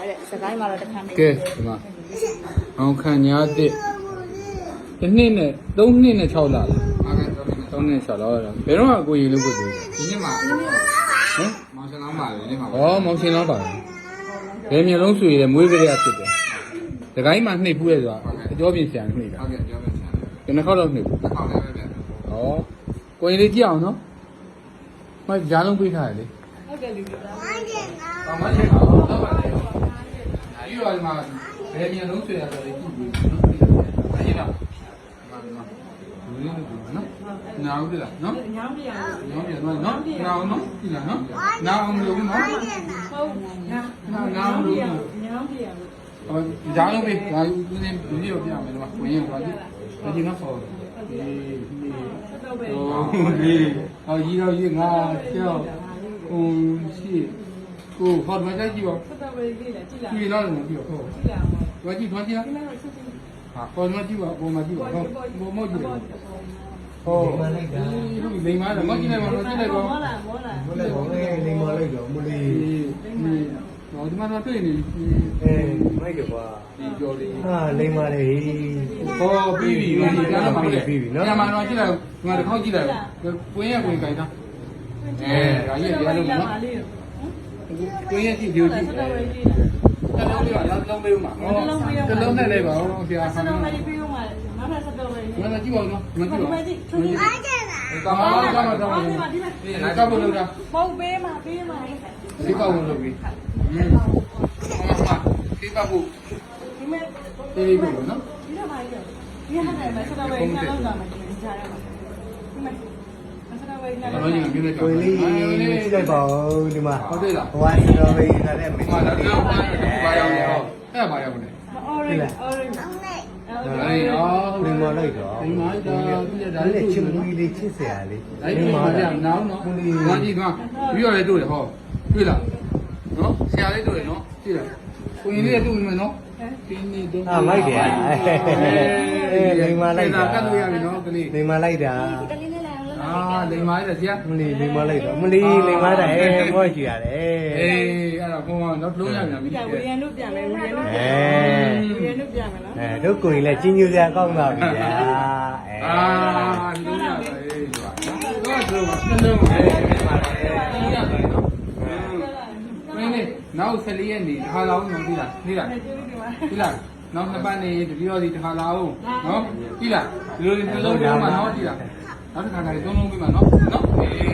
တဲ့စကိုင်းမှာတော့တစ်ခါနေ ကဲဒီမှာအောင်ခံညာတစ်တစ်နှစ်နဲ့3နှစ်နဲ့6လလား ဟုတ်ကဲ့3 3နှစ်6လဘယ်တော့မှကိုရေလို့ကိုတွေ့ ဒီနေ့မှာ ဟမ် မောင်စလောင်းပါလေဒီနေ့မှာ ဩမောင်ရှင်လောင်းပါဘယ်မျိုးလုံးဆွေရဲမွေးကလေးအဖြစ်တယ်တကိုင်းမှာနှိပ်ဘူးရဲဆိုတာအကျော်ပြင်ဆရာနှိပ်တာ ဟုတ်ကဲ့ပြောမယ်ဆရာ ကျွန်တော်ခေါက်တော့နှိပ်ဘူး တစ်ခေါက်လည်းပဲပြန် ဩကိုရင်လေးကြည့်အောင်နော်မကြားလုံးပေးထားရလေ ဟုတ်ကဲ့လူက ဘာမှရှိပါဘူးတော့ပါလေပြီးတော့ဒီမှာဘယ်မျိုးလုံးဆွေရဆိုလေကြည့်ပြီးနော်အဲ့ဒါလူလေးတို့နော်နားဦးလားနော် ညောင်းပြရ ညောင်းပြန်တော့နော်နားအောင်နော်ကြည့်လားနော်နားအောင်လို့နော် ဟုတ်နားပြရညောင်းပြရလို့ ဟောဂျာလုံးပေးဒါလူနေလူကြီးကိုပြရမယ်တော့ဝင်ရင်ပါကြည့်ဒါကြီးနော်ဟောဒီဟောကြီးတော့ကြီးငါကြောက်ရှိကိုဟောဒီမှာကြည့်ပါ ဖတ်တော့ပဲကြည့်လားကြည့်လား ကြည့်တော့ကြည့်ဟော ကြည့်လား ဘာကြည့်ဘာကြည့် ဒီမှာဆက်ကြည့် ဟာပေါ်မှာကြည့်ပါပေါ်မှာကြည့်ပါဟောပေါ်မှာကြည့်ပါဟောလိမ္မာတော့မကြည့်လိုက်ပါတော့ကြည့်လိုက်ပါ မောလားမောလား ဘယ်လိုလဲနေမလိုက်တော့မလေး ဟောဒီမှာတော့တွေ့နေ မိုက်ကြပါ ဒီကြော်လေး ဟာလိမ္မာလေ ဟောပြီးပြီဒီကနေ့မှပြီးပြီနော်ညမှာတော့ကြည့်လိုက်ဒီမှာတစ်ခေါက်ကြည့်လိုက်ကိုင်းရကိုင်းကြိုင်တာဒါကြီးရလို့နော်ကိုင်းရကြည့်ဒီကိုကြည့် ဆက်တော့ပဲကြည့်လား တစ်လုံးပေးပါနောက်တစ်လုံးပေးဦးမှာတစ်လုံးနဲ့လိုက်ပါဦးဆရာ ဆက်တော့ပဲပြီးဦးမှာနောက်ထပ်ဆက်တော့ပဲ မင်းကြည့်ပါဦးနော်မကြည့်ပါ ဒီမှာကြည့်ထွန်းကြည့် ကောင်းပါကောင်းပါကောင်းပါဒီနာကဘလို့တာ ပုံပေးမှာပေးမှာ ဒီကောက်ဘလို့ပြီဒီကောက်ဘလို့ ဒီမဲ့ တေးပြီနော် ဒီတော့ပါရောဒီဟာနဲ့မဆက်တော့ပဲနှလုံးသားမှာဒီကြားရမှာဒီမဲ့ဆက်တော့ပဲနှလုံး တော်ကြီးကပြည့်နေ ကိုလေးကြည့်လိုက်ပါဦးဒီမှာ ဟုတ်တယ်လား ဟိုကစတော်ဘယ်ရီလာတဲ့မင်း ဟာတော့ဘာရောက်လဲအဲ့ဘာရောက်လဲ အော်ရီအော်ရီ အေးအော် လိမ္မာလိုက်တော့ ဒီမှာဒါပြည့်ဒါ ဒါ လေး နဲ့ချ ချစ် စ် မ မူ လို့ လေးချစ်စရာလေး အဲ့ဒီမှာကြာနောင်းနော်ငါကြည့်သွားပြီးတော့လည်းတွေ့တယ်ဟောတွေ့လားနော်ဆရာလေးတွေ့တယ်နော်ကြည့်လားကိုရင်လေးတွေ့မယ်နော်ဒီနေ့တော့ ဟာမိုက်တယ်အေးလိမ္မာလိုက်တာ ကတ်လို့ရပြီနော်ကလေး လိမ္မာလိုက်တာ ကလေးလေးလည်း အာလိမ္မာရဆရာ မလေးလိမ္မာလိုက်တော့မလေးလိမ္မာတာအေးမောကြည့်ရတယ် အေးအဲ့ဒါဘုံကတော့လုံးရပြန်ပြီ ဝီရန်တို့ပြန်မယ်ဝီရန်တို့ အဲ ဝီရန်တို့ပြန်မယ်နော် တို့ကိုကြီးလည်းကြီးညိုစရာကောင်းတာပြီဗျာ အာလုံးရပါအေးပါတော့တော့နှလုံးပဲလုံးရပါနော်မင်းလေးနောက်14ရက်နေတစ်ခါလာအောင်နော်ပြီလားပြီလားပြီလားနောက်နှစ်ပတ်နေတတိယစီတစ်ခါလာအောင်နော်ပြီလားဒီလိုနှလုံးလုံးမှာနော်ပြီလားနောက်တစ်ခါလာသုံးလုံးပြီမှာနော်နော်အေး